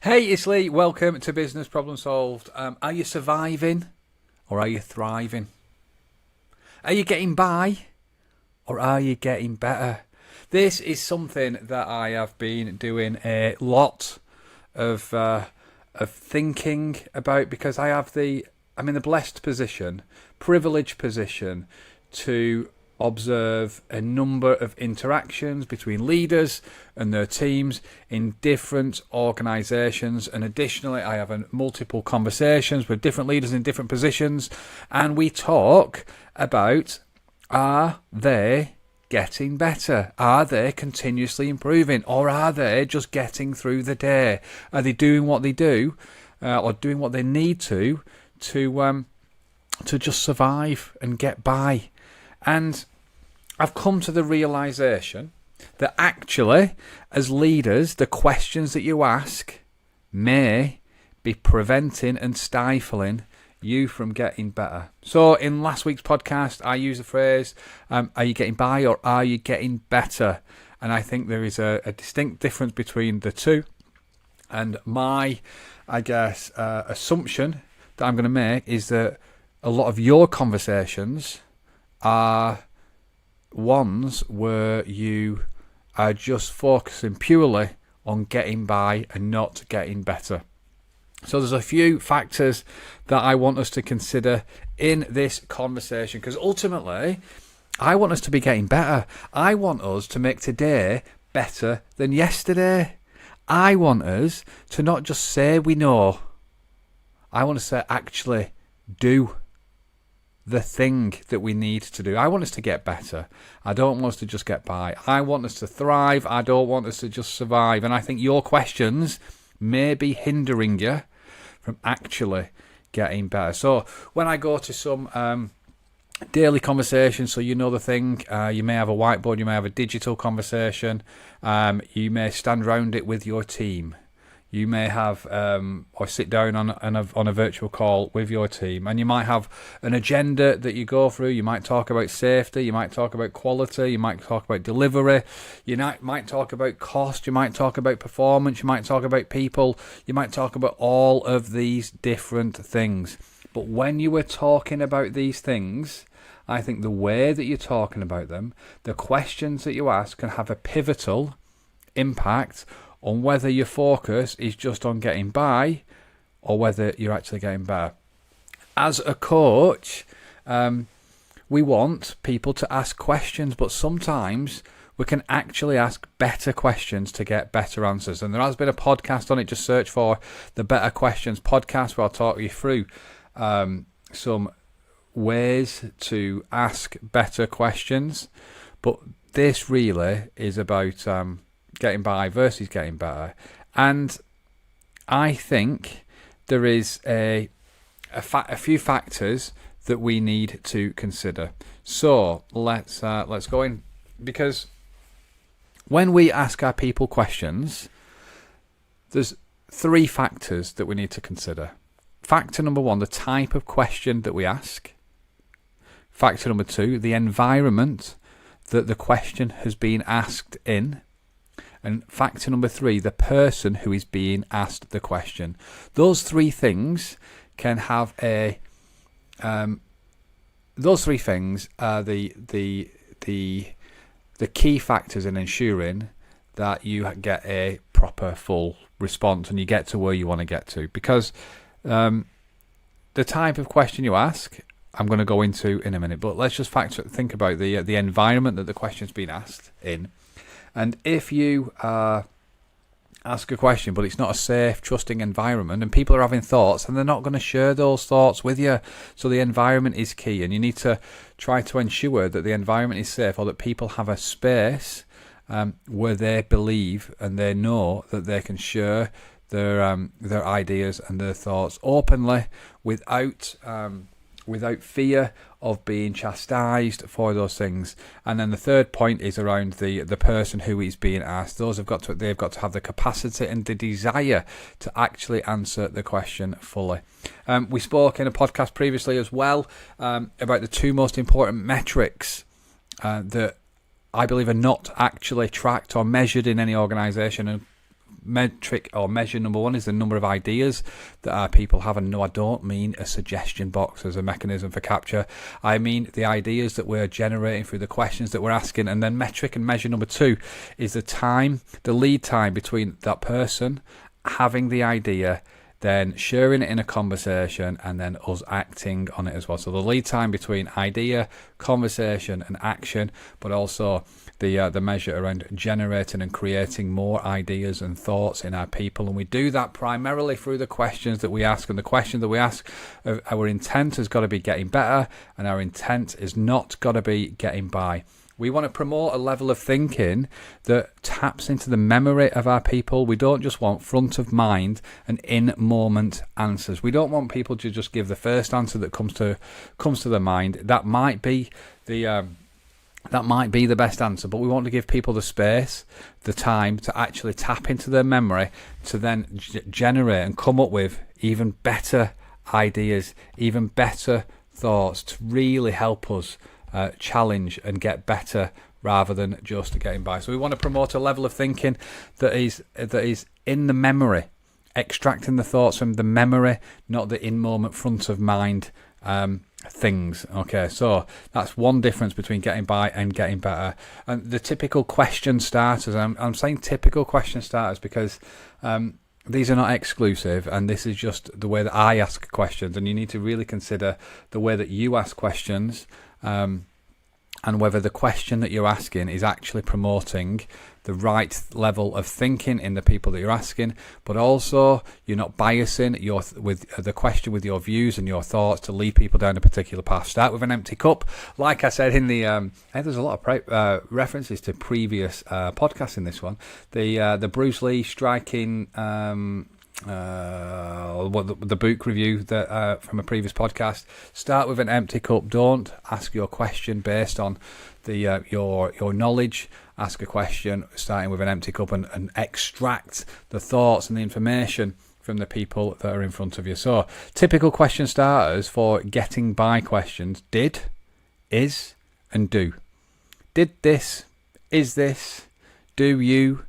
Hey, it's Lee. Welcome to Business Problem Solved. Are you surviving or are you thriving? Are you getting by or are you getting better? This is something that I have been doing a lot of thinking about because I'm in the blessed position, privileged position to observe a number of interactions between leaders and their teams in different organisations, and additionally I have multiple conversations with different leaders in different positions, and we talk about, are they getting better? Are they continuously improving, or are they just getting through the day? Are they doing what they do or doing what they need to just survive and get by? And I've come to the realisation that actually, as leaders, the questions that you ask may be preventing and stifling you from getting better. So in last week's podcast, I used the phrase, are you getting by or are you getting better? And I think there is a distinct difference between the two. And my, assumption that I'm going to make is that a lot of your conversations are ones where you are just focusing purely on getting by and not getting better. So there's a few factors that I want us to consider in this conversation, because ultimately I want us to be getting better. I want us to make today better than yesterday. I want us to not just say we know. I want to say actually do the thing that we need to do. I want us to get better. I don't want us to just get by. I want us to thrive. I don't want us to just survive. And I think your questions may be hindering you from actually getting better. So when I go to some daily conversations, so you know the thing, you may have a whiteboard, you may have a digital conversation, you may stand around it with your team. You may have or sit down on a virtual call with your team, and you might have an agenda that you go through. You might talk about safety, you might talk about quality, you might talk about delivery, you might talk about cost, you might talk about performance, you might talk about people, you might talk about all of these different things. But when you were talking about these things, I think the way that you're talking about them, the questions that you ask can have a pivotal impact on whether your focus is just on getting by or whether you're actually getting better. As a coach, we want people to ask questions, but sometimes we can actually ask better questions to get better answers. And there has been a podcast on it. Just search for the Better Questions podcast, where I'll talk you through some ways to ask better questions. But this really is about getting by versus getting better. And I think there is a few factors that we need to consider. So let's go in, because when we ask our people questions, there's three factors that we need to consider. Factor number one, the type of question that we ask. Factor number two, the environment that the question has been asked in. And factor number three, the person who is being asked the question. Those three things can have those three things are the key factors in ensuring that you get a proper full response and you get to where you want to get to. Because the type of question you ask, I'm going to go into in a minute, but let's just think about the environment that the question's been asked in. And if you ask a question, but it's not a safe, trusting environment, and people are having thoughts, and they're not going to share those thoughts with you. So the environment is key, and you need to try to ensure that the environment is safe, or that people have a space where they believe and they know that they can share their ideas and their thoughts openly without fear of being chastised for those things. And then the third point is around the person who is being asked. They've got to have the capacity and the desire to actually answer the question fully. We spoke in a podcast previously as well about the two most important metrics that I believe are not actually tracked or measured in any organisation. And metric or measure number one is the number of ideas that our people have. And no, I don't mean a suggestion box as a mechanism for capture. I mean the ideas that we're generating through the questions that we're asking. And then metric and measure number two is the lead time between that person having the idea, then sharing it in a conversation, and then us acting on it as well. So the lead time between idea, conversation, and action, but also the measure around generating and creating more ideas and thoughts in our people. And we do that primarily through the questions that we ask. And the question that we ask, our intent has got to be getting better, and our intent is not got to be getting by. We want to promote a level of thinking that taps into the memory of our people. We don't just want front of mind and in-moment answers. We don't want people to just give the first answer that comes to their mind. That might be the best answer, but we want to give people the space, the time to actually tap into their memory, to then generate and come up with even better ideas, even better thoughts to really help us challenge and get better rather than just getting by. So we want to promote a level of thinking that is in the memory, extracting the thoughts from the memory, not the in-moment front of mind things. Okay, so that's one difference between getting by and getting better. And the typical question starters, I'm saying typical question starters because these are not exclusive, and this is just the way that I ask questions, and you need to really consider the way that you ask questions, and whether the question that you're asking is actually promoting the right level of thinking in the people that you're asking, but also you're not biasing with the question with your views and your thoughts to lead people down a particular path. Start with an empty cup. Like I said in the, I think there's a lot of references to previous podcasts in this one. The Bruce Lee striking the book review that from a previous podcast. Start with an empty cup. Don't ask your question based on your knowledge. Ask a question starting with an empty cup and extract the thoughts and the information from the people that are in front of you. So typical question starters for getting by questions: did, is, and do. Did this, is this, do you?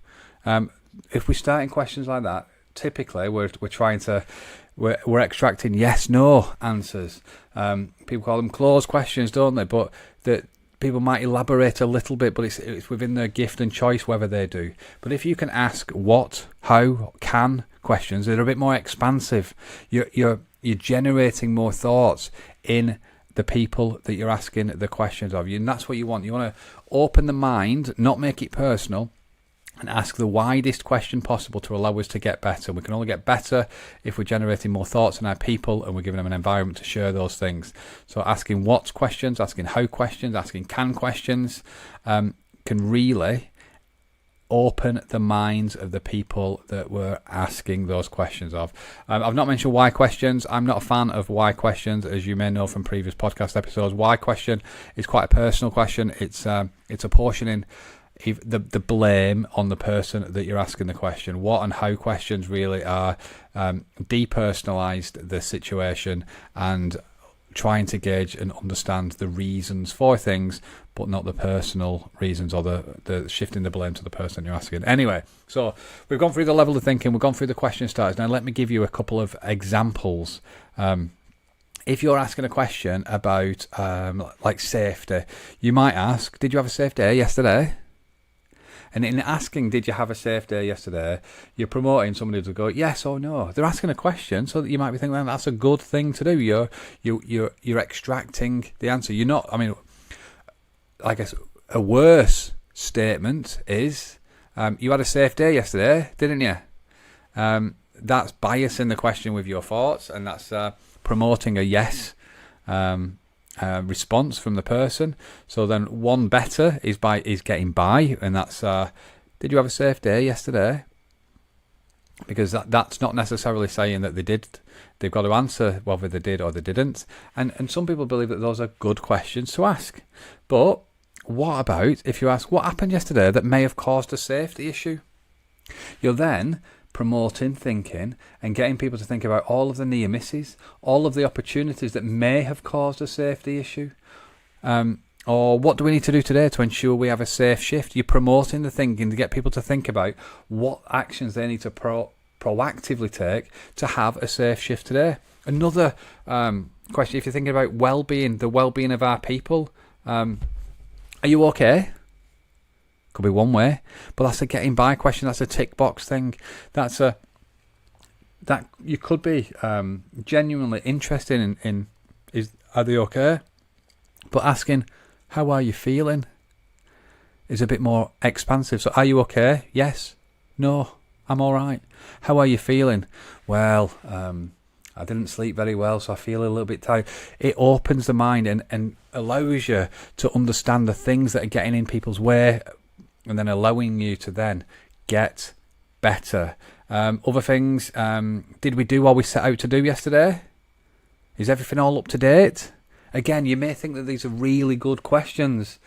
If we start in questions like that, typically we're extracting yes no answers. People call them closed questions, don't they? But people might elaborate a little bit, but it's within their gift and choice whether they do. But if you can ask what, how, can questions, they're a bit more expansive. You're generating more thoughts in the people that you're asking the questions of you, and that's what you want. You want to open the mind, not make it personal, and ask the widest question possible to allow us to get better. We can only get better if we're generating more thoughts in our people and we're giving them an environment to share those things. So asking what questions, asking how questions, asking can questions can really open the minds of the people that we're asking those questions of. I've not mentioned why questions. I'm not a fan of why questions, as you may know from previous podcast episodes. Why question is quite a personal question. It's apportioning the blame on the person that you're asking the question. What and how questions really are depersonalized the situation and trying to gauge and understand the reasons for things, but not the personal reasons or the shifting the blame to the person you're asking. Anyway, so we've gone through the level of thinking, we've gone through the question starters. Now let me give you a couple of examples. If you're asking a question about like safety, you might ask, did you have a safe day yesterday? And in asking, did you have a safe day yesterday, you're promoting somebody to go yes or no. They're asking a question, so that you might be thinking, well, that's a good thing to do. You're extracting the answer. You're not. I mean, I guess a worse statement is, you had a safe day yesterday, didn't you? That's biasing the question with your thoughts, and that's promoting a yes response from the person. So then one better is getting by, and that's did you have a safe day yesterday? Because that's not necessarily saying that they did. They've got to answer whether they did or they didn't. And some people believe that those are good questions to ask. But what about if you ask what happened yesterday that may have caused a safety issue? You're then promoting thinking and getting people to think about all of the near misses, all of the opportunities that may have caused a safety issue. Or what do we need to do today to ensure we have a safe shift? You're promoting the thinking to get people to think about what actions they need to proactively take to have a safe shift today. Another question, if you're thinking about well-being, the well-being of our people, are you okay? Could be one way, but that's a getting by question. That's a tick box thing. That you could be genuinely interested in are they okay? But asking, how are you feeling, is a bit more expansive. So, are you okay? Yes. No, I'm all right. How are you feeling? Well, I didn't sleep very well, so I feel a little bit tired. It opens the mind and allows you to understand the things that are getting in people's way, and then allowing you to then get better. Other things, did we do what we set out to do yesterday? Is everything all up to date? Again, you may think that these are really good questions.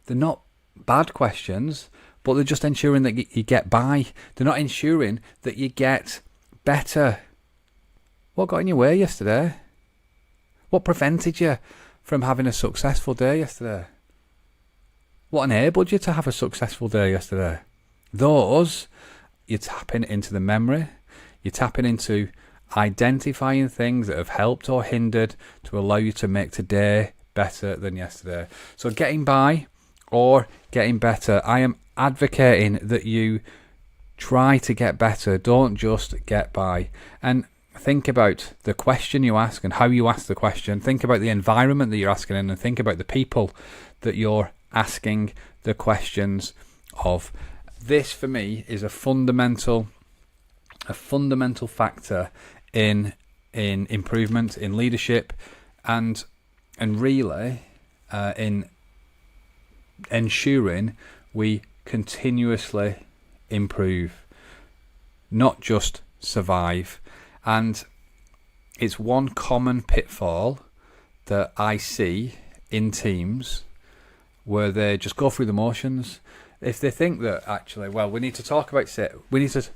They're not bad questions, but they're just ensuring that you get by. They're not ensuring that you get better. What got in your way yesterday? What prevented you from having a successful day yesterday? What enabled you to have a successful day yesterday? Those, you're tapping into the memory. You're tapping into identifying things that have helped or hindered to allow you to make today better than yesterday. So getting by or getting better. I am advocating that you try to get better. Don't just get by. And think about the question you ask and how you ask the question. Think about the environment that you're asking in, and think about the people that you're asking the questions of. This, for me, is a fundamental factor in improvement, in leadership, and really in ensuring we continuously improve, not just survive. And it's one common pitfall that I see in teams where they just go through the motions. If they think that actually, well, we need to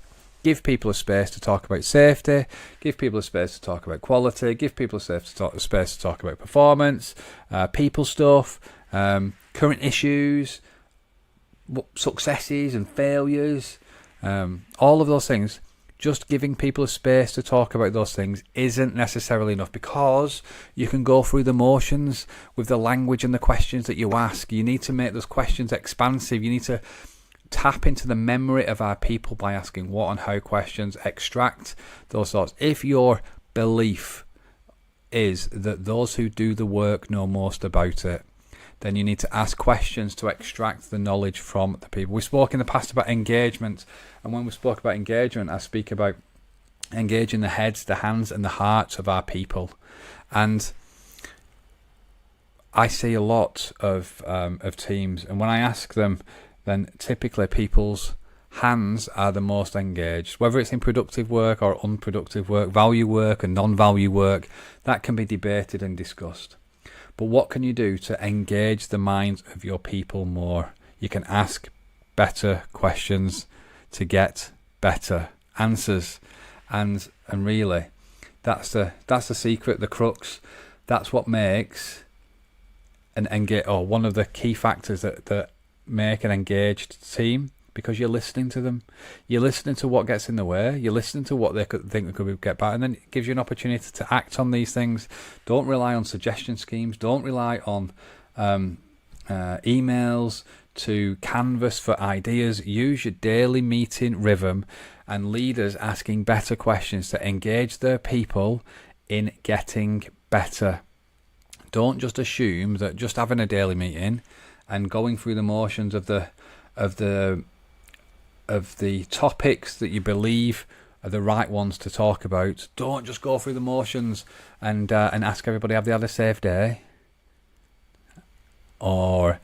give people a space to talk about safety, give people a space to talk about quality, give people a space to talk about performance, people stuff, current issues, successes and failures, all of those things. Just giving people a space to talk about those things isn't necessarily enough, because you can go through the motions with the language and the questions that you ask. You need to make those questions expansive. You need to tap into the memory of our people by asking what and how questions, extract those thoughts. If your belief is that those who do the work know most about it, then you need to ask questions to extract the knowledge from the people. We spoke in the past about engagement, and when we spoke about engagement, I speak about engaging the heads, the hands, and the hearts of our people. And I see a lot of teams, and when I ask them, then typically people's hands are the most engaged. Whether it's in productive work or unproductive work, value work and non-value work, that can be debated and discussed. But what can you do to engage the minds of your people more? You can ask better questions to get better answers, and really, that's the secret, the crux. That's what makes one of the key factors that make an engaged team, because you're listening to them. You're listening to what gets in the way. You're listening to what they could think they could get better, and then it gives you an opportunity to act on these things. Don't rely on suggestion schemes. Don't rely on emails to canvas for ideas. Use your daily meeting rhythm and leaders asking better questions to engage their people in getting better. Don't just assume that just having a daily meeting and going through the motions of the topics that you believe are the right ones to talk about. Don't just go through the motions and ask everybody, have they had a safe day? Or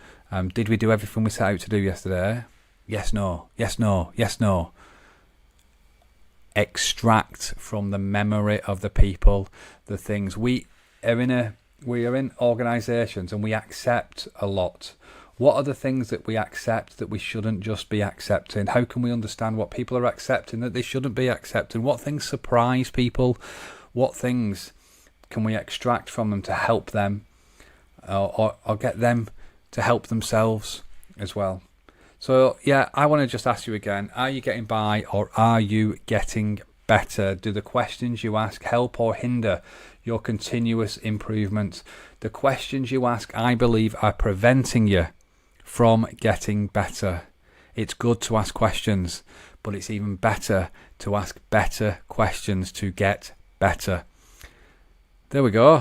did we do everything we set out to do yesterday? Yes, no, yes, no, yes, no. Extract from the memory of the people the things. We are in organisations and we accept a lot. What are the things that we accept that we shouldn't just be accepting? How can we understand what people are accepting that they shouldn't be accepting? What things surprise people? What things can we extract from them to help them or get them to help themselves as well. So yeah, I want to just ask you again, are you getting by or are you getting better? Do the questions you ask help or hinder your continuous improvement? The questions you ask, I believe, are preventing you from getting better. It's good to ask questions, but it's even better to ask better questions to get better. There we go.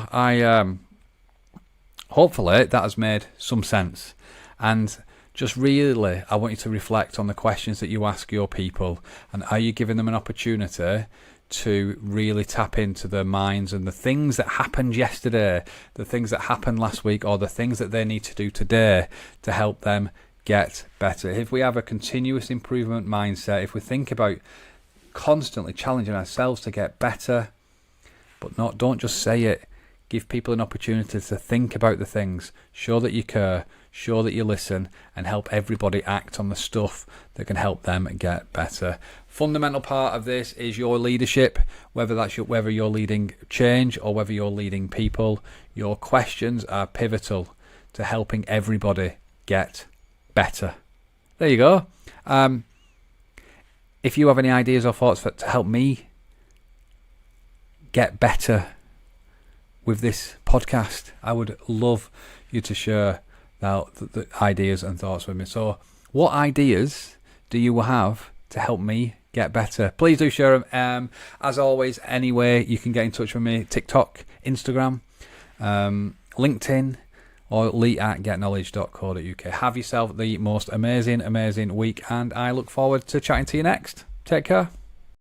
Hopefully that has made some sense. And just really, I want you to reflect on the questions that you ask your people, and are you giving them an opportunity to really tap into their minds and the things that happened yesterday, the things that happened last week, or the things that they need to do today to help them get better. If we have a continuous improvement mindset, if we think about constantly challenging ourselves to get better, but don't just say it, give people an opportunity to think about the things, show that you care, show that you listen, and help everybody act on the stuff that can help them get better. Fundamental part of this is your leadership, whether you're leading change or whether you're leading people. Your questions are pivotal to helping everybody get better. There you go. If you have any ideas or thoughts to help me get better with this podcast, I would love you to share the ideas and thoughts with me. So what ideas do you have to help me get better? Please do share them. As always, anyway, you can get in touch with me: TikTok, Instagram, LinkedIn, or lee@getknowledge.co.uk. Have yourself the most amazing week, and I look forward to chatting to you next. Take care.